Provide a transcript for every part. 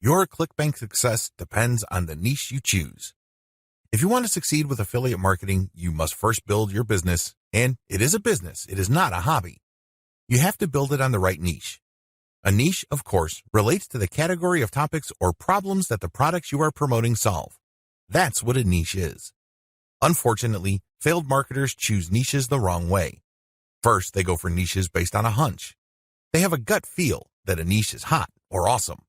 Your ClickBank success depends on the niche you choose. If you want to succeed with affiliate marketing, you must first build your business, and it is a business, it is not a hobby. You have to build it on the right niche. A niche, of course, relates to the category of topics or problems that the products you are promoting solve. That's what a niche is. Unfortunately, failed marketers choose niches the wrong way. First, they go for niches based on a hunch. They have a gut feel that a niche is hot or awesome.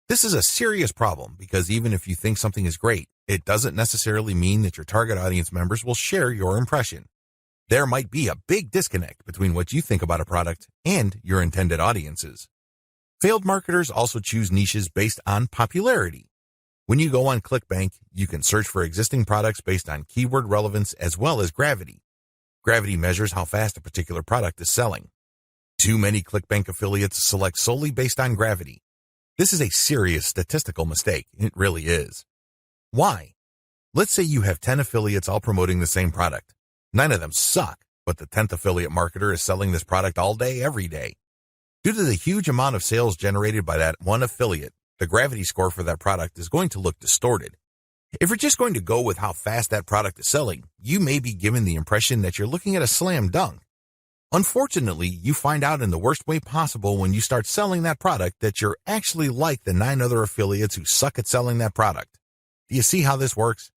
This is a serious problem because even if you think something is great, it doesn't necessarily mean that your target audience members will share your impression. There might be a big disconnect between what you think about a product and your intended audiences. Failed marketers also choose niches based on popularity. When you go on ClickBank, you can search for existing products based on keyword relevance as well as gravity. Gravity measures how fast a particular product is selling. Too many ClickBank affiliates select solely based on gravity. This is a serious statistical mistake. It really is. Why? Let's say you have 10 affiliates all promoting the same product. 9 of them suck, but the 10th affiliate marketer is selling this product all day, every day. Due to the huge amount of sales generated by that one affiliate, the gravity score for that product is going to look distorted. If you're just going to go with how fast that product is selling, you may be given the impression that you're looking at a slam dunk. Unfortunately, you find out in the worst way possible when you start selling that product that you're actually like the 9 other affiliates who suck at selling that product. Do you see how this works?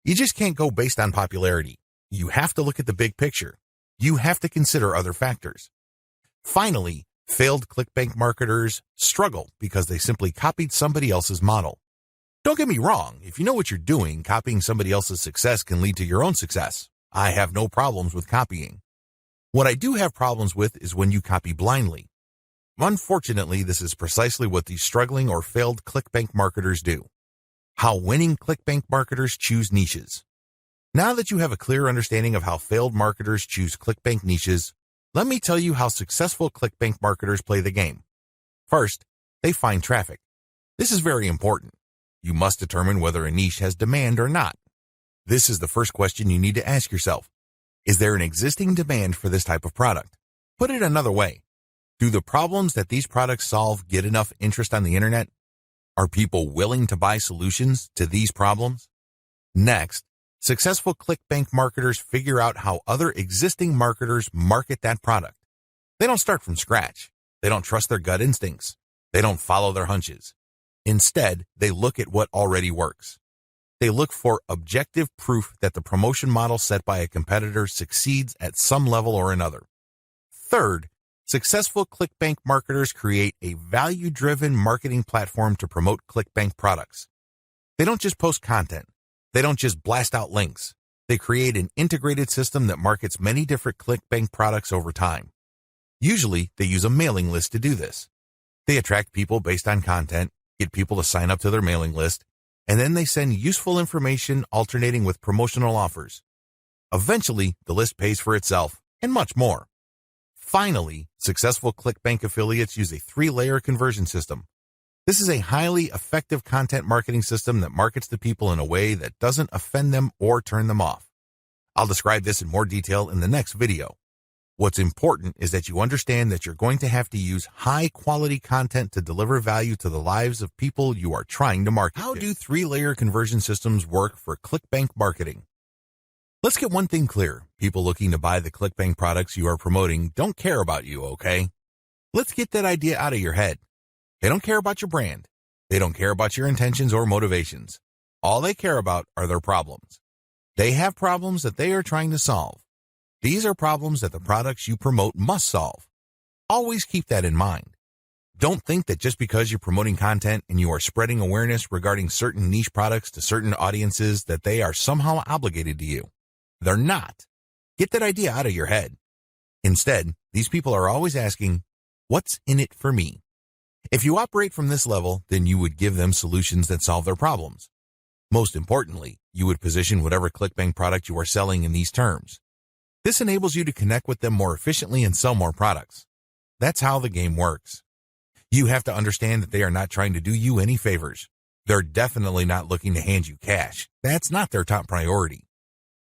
You just can't go based on popularity. You have to look at the big picture. You have to consider other factors. Finally, failed ClickBank marketers struggle because they simply copied somebody else's model. Don't get me wrong, if you know what you're doing, copying somebody else's success can lead to your own success. I have no problems with copying. What I do have problems with is when you copy blindly. Unfortunately, this is precisely what these struggling or failed ClickBank marketers do. How winning ClickBank marketers choose niches. Now that you have a clear understanding of how failed marketers choose ClickBank niches, let me tell you how successful ClickBank marketers play the game. First, they find traffic. This is very important. You must determine whether a niche has demand or not. This is the first question you need to ask yourself. Is there an existing demand for this type of product? Put it another way. Do the problems that these products solve get enough interest on the internet? Are people willing to buy solutions to these problems? Next, successful ClickBank marketers figure out how other existing marketers market that product. They don't start from scratch. They don't trust their gut instincts. They don't follow their hunches. Instead, they look at what already works. They look for objective proof that the promotion model set by a competitor succeeds at some level or another. Third, successful ClickBank marketers create a value-driven marketing platform to promote ClickBank products. They don't just post content. They don't just blast out links. They create an integrated system that markets many different ClickBank products over time. Usually, they use a mailing list to do this. They attract people based on content, get people to sign up to their mailing list, and then they send useful information alternating with promotional offers. Eventually, the list pays for itself, and much more. Finally, successful ClickBank affiliates use a 3-layer conversion system. This is a highly effective content marketing system that markets to people in a way that doesn't offend them or turn them off. I'll describe this in more detail in the next video. What's important is that you understand that you're going to have to use high-quality content to deliver value to the lives of people you are trying to market to. How do 3-layer conversion systems work for ClickBank marketing? Let's get one thing clear. People looking to buy the ClickBank products you are promoting don't care about you, okay? Let's get that idea out of your head. They don't care about your brand. They don't care about your intentions or motivations. All they care about are their problems. They have problems that they are trying to solve. These are problems that the products you promote must solve. Always keep that in mind. Don't think that just because you're promoting content and you are spreading awareness regarding certain niche products to certain audiences that they are somehow obligated to you. They're not. Get that idea out of your head. Instead, these people are always asking, what's in it for me? If you operate from this level, then you would give them solutions that solve their problems. Most importantly, you would position whatever ClickBank product you are selling in these terms. This enables you to connect with them more efficiently and sell more products. That's how the game works. You have to understand that they are not trying to do you any favors. They're definitely not looking to hand you cash. That's not their top priority.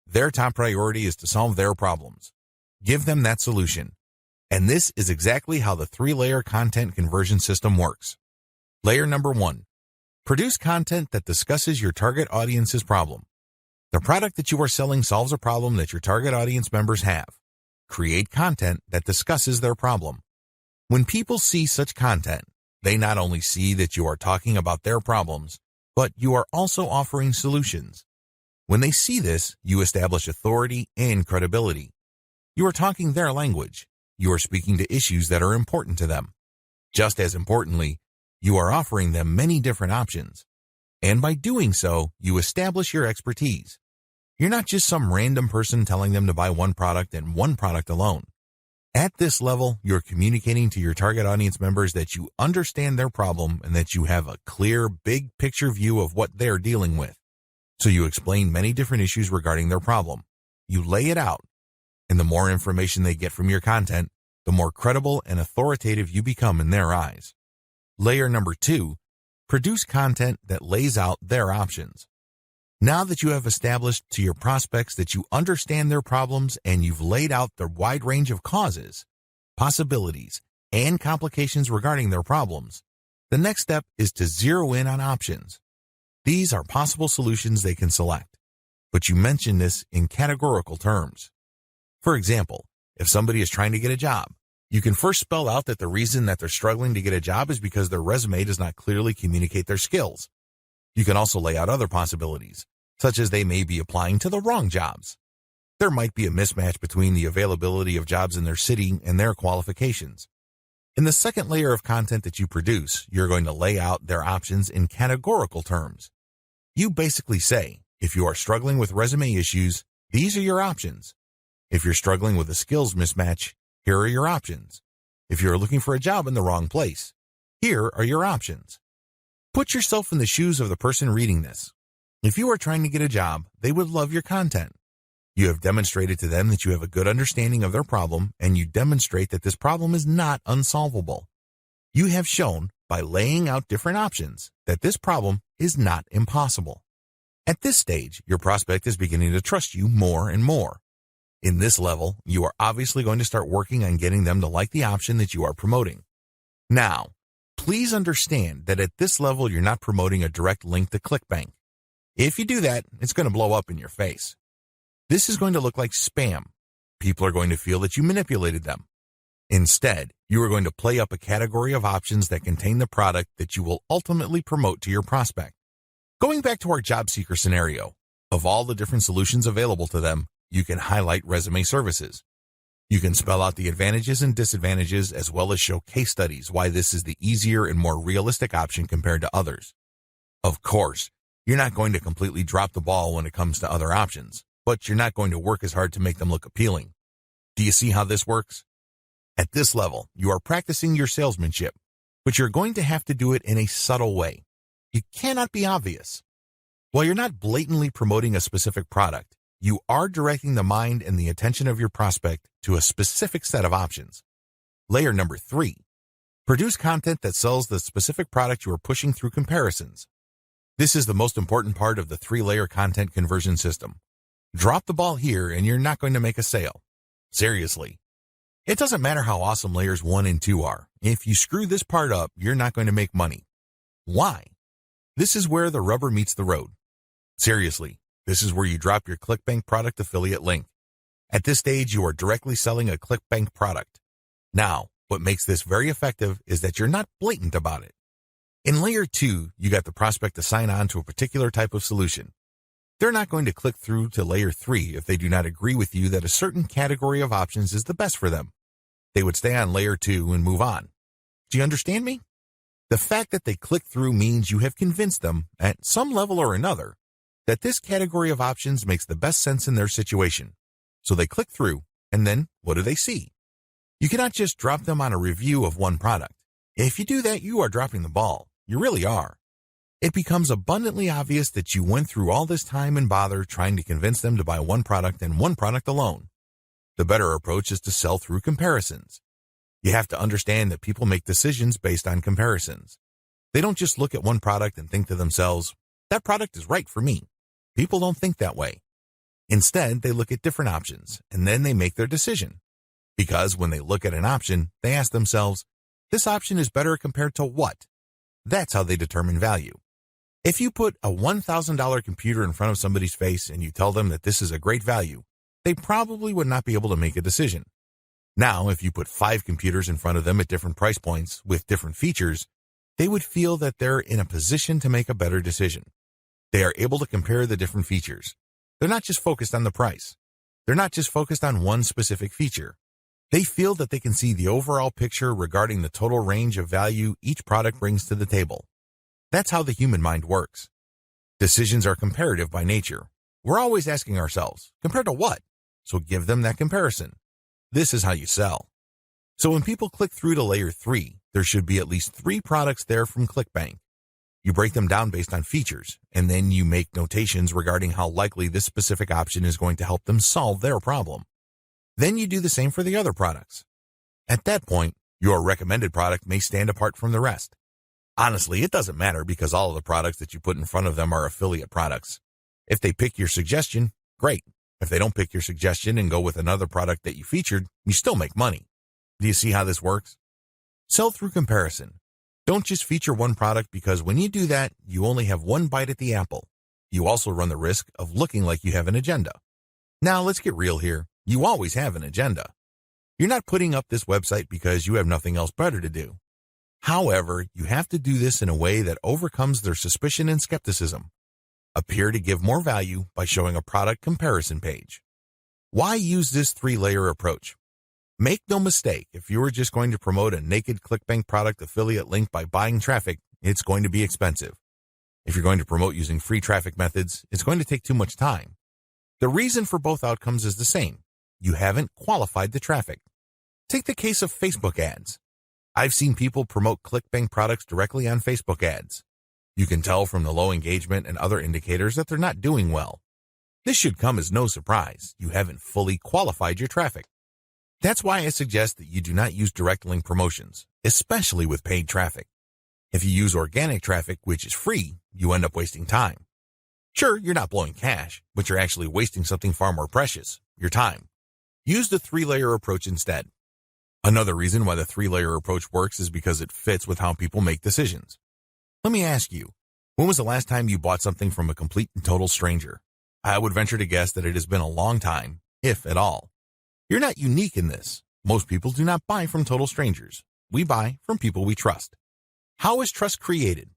Their top priority is to solve their problems. Give them that solution. And this is exactly how the 3-layer content conversion system works. Layer number 1, Produce content that discusses your target audience's problem. The product that you are selling solves a problem that your target audience members have. Create content that discusses their problem. When people see such content, they not only see that you are talking about their problems, but you are also offering solutions. When they see this, you establish authority and credibility. You are talking their language. You are speaking to issues that are important to them. Just as importantly, you are offering them many different options. And by doing so, you establish your expertise. You're not just some random person telling them to buy one product and one product alone. At this level, you're communicating to your target audience members that you understand their problem and that you have a clear, big picture view of what they're dealing with. So you explain many different issues regarding their problem. You lay it out. And the more information they get from your content, the more credible and authoritative you become in their eyes. Layer number 2, produce content that lays out their options. Now that you have established to your prospects that you understand their problems and you've laid out the wide range of causes, possibilities, and complications regarding their problems, the next step is to zero in on options. These are possible solutions they can select, but you mention this in categorical terms. For example, if somebody is trying to get a job, you can first spell out that the reason that they're struggling to get a job is because their resume does not clearly communicate their skills. You can also lay out other possibilities, such as they may be applying to the wrong jobs. There might be a mismatch between the availability of jobs in their city and their qualifications. In the second layer of content that you produce, you're going to lay out their options in categorical terms. You basically say, if you are struggling with resume issues, these are your options. If you're struggling with a skills mismatch, here are your options. If you're looking for a job in the wrong place, here are your options. Put yourself in the shoes of the person reading this. If you are trying to get a job, they would love your content. You have demonstrated to them that you have a good understanding of their problem, and you demonstrate that this problem is not unsolvable. You have shown, by laying out different options, that this problem is not impossible. At this stage, your prospect is beginning to trust you more and more. In this level, you are obviously going to start working on getting them to like the option that you are promoting. Now, please understand that at this level, you're not promoting a direct link to ClickBank. If you do that, it's going to blow up in your face. This is going to look like spam. People are going to feel that you manipulated them. Instead, you are going to play up a category of options that contain the product that you will ultimately promote to your prospect. Going back to our job seeker scenario, of all the different solutions available to them, you can highlight resume services. You can spell out the advantages and disadvantages as well as show case studies why this is the easier and more realistic option compared to others. Of course, you're not going to completely drop the ball when it comes to other options, but you're not going to work as hard to make them look appealing. Do you see how this works? At this level, you are practicing your salesmanship, but you're going to have to do it in a subtle way. You cannot be obvious. While you're not blatantly promoting a specific product, you are directing the mind and the attention of your prospect to a specific set of options. Layer number 3, produce content that sells the specific product you are pushing through comparisons. This is the most important part of the 3-layer content conversion system. Drop the ball here and you're not going to make a sale. Seriously. It doesn't matter how awesome layers 1 and 2 are. If you screw this part up, you're not going to make money. Why? This is where the rubber meets the road. Seriously. This is where you drop your ClickBank product affiliate link. At this stage, you are directly selling a ClickBank product. Now, what makes this very effective is that you're not blatant about it. In layer 2, you got the prospect to sign on to a particular type of solution. They're not going to click through to layer 3 if they do not agree with you that a certain category of options is the best for them. They would stay on layer 2 and move on. Do you understand me? The fact that they click through means you have convinced them, at some level or another, that this category of options makes the best sense in their situation. So they click through, and then what do they see? You cannot just drop them on a review of one product. If you do that, you are dropping the ball. You really are. It becomes abundantly obvious that you went through all this time and bother trying to convince them to buy one product and one product alone. The better approach is to sell through comparisons. You have to understand that people make decisions based on comparisons. They don't just look at one product and think to themselves, that product is right for me. People don't think that way. Instead, they look at different options, and then they make their decision. Because when they look at an option, they ask themselves, this option is better compared to what? That's how they determine value. If you put a $1,000 computer in front of somebody's face and you tell them that this is a great value, they probably would not be able to make a decision. Now, if you put 5 computers in front of them at different price points with different features, they would feel that they're in a position to make a better decision. They are able to compare the different features. They're not just focused on the price. They're not just focused on one specific feature. They feel that they can see the overall picture regarding the total range of value each product brings to the table. That's how the human mind works. Decisions are comparative by nature. We're always asking ourselves, compared to what? So give them that comparison. This is how you sell. So when people click through to layer 3, there should be at least 3 products there from ClickBank. You break them down based on features, and then you make notations regarding how likely this specific option is going to help them solve their problem. Then you do the same for the other products. At that point, your recommended product may stand apart from the rest. Honestly, it doesn't matter because all of the products that you put in front of them are affiliate products. If they pick your suggestion, great. If they don't pick your suggestion and go with another product that you featured, you still make money. Do you see how this works? Sell through comparison. Don't just feature one product because when you do that, you only have one bite at the apple. You also run the risk of looking like you have an agenda. Now, let's get real here. You always have an agenda. You're not putting up this website because you have nothing else better to do. However, you have to do this in a way that overcomes their suspicion and skepticism. Appear to give more value by showing a product comparison page. Why use this 3-layer approach? Make no mistake, if you are just going to promote a naked ClickBank product affiliate link by buying traffic, it's going to be expensive. If you're going to promote using free traffic methods, it's going to take too much time. The reason for both outcomes is the same. You haven't qualified the traffic. Take the case of Facebook ads. I've seen people promote ClickBank products directly on Facebook ads. You can tell from the low engagement and other indicators that they're not doing well. This should come as no surprise. You haven't fully qualified your traffic. That's why I suggest that you do not use direct link promotions, especially with paid traffic. If you use organic traffic, which is free, you end up wasting time. Sure, you're not blowing cash, but you're actually wasting something far more precious, your time. Use the 3-layer approach instead. Another reason why the 3-layer approach works is because it fits with how people make decisions. Let me ask you, when was the last time you bought something from a complete and total stranger? I would venture to guess that it has been a long time, if at all. You're not unique in this. Most people do not buy from total strangers. We buy from people we trust. How is trust created?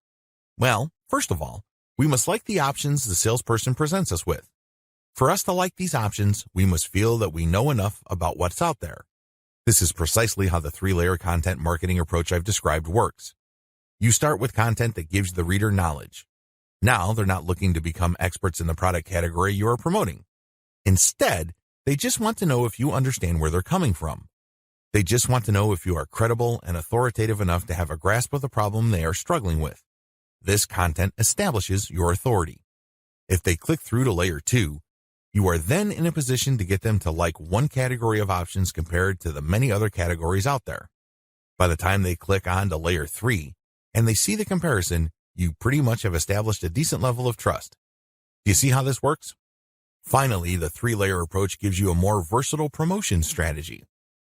Well, first of all, we must like the options the salesperson presents us with. For us to like these options, we must feel that we know enough about what's out there. This is precisely how the 3-layer content marketing approach I've described works. You start with content that gives the reader knowledge. Now they're not looking to become experts in the product category you are promoting. Instead, they just want to know if you understand where they're coming from. They just want to know if you are credible and authoritative enough to have a grasp of the problem they are struggling with. This content establishes your authority. If they click through to layer 2, you are then in a position to get them to like one category of options compared to the many other categories out there. By the time they click on to layer 3 and they see the comparison, you pretty much have established a decent level of trust. Do you see how this works? Finally, the 3-layer approach gives you a more versatile promotion strategy.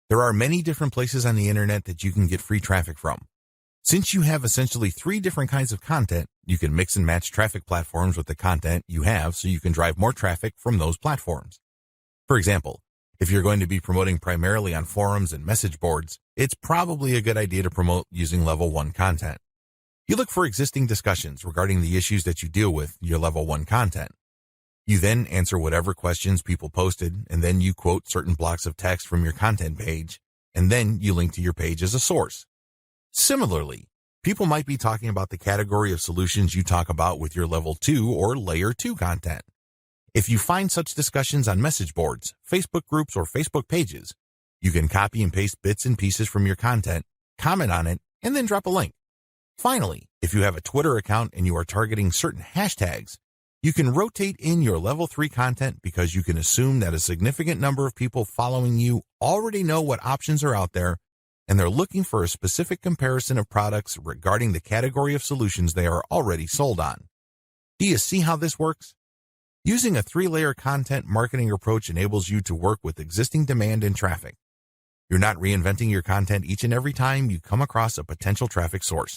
There are many different places on the internet that you can get free traffic from. Since you have essentially 3 different kinds of content, you can mix and match traffic platforms with the content you have so you can drive more traffic from those platforms. For example, if you're going to be promoting primarily on forums and message boards, it's probably a good idea to promote using level 1 content. You look for existing discussions regarding the issues that you deal with in your level 1 content. You then answer whatever questions people posted, and then you quote certain blocks of text from your content page, and then you link to your page as a source. Similarly, people might be talking about the category of solutions you talk about with your level 2 or layer 2 content. If you find such discussions on message boards, Facebook groups, or Facebook pages, you can copy and paste bits and pieces from your content, comment on it, and then drop a link. Finally, if you have a Twitter account and you are targeting certain hashtags, you can rotate in your level 3 content because you can assume that a significant number of people following you already know what options are out there and they're looking for a specific comparison of products regarding the category of solutions they are already sold on. Do you see how this works? Using a 3-layer content marketing approach enables you to work with existing demand and traffic. You're not reinventing your content each and every time you come across a potential traffic source.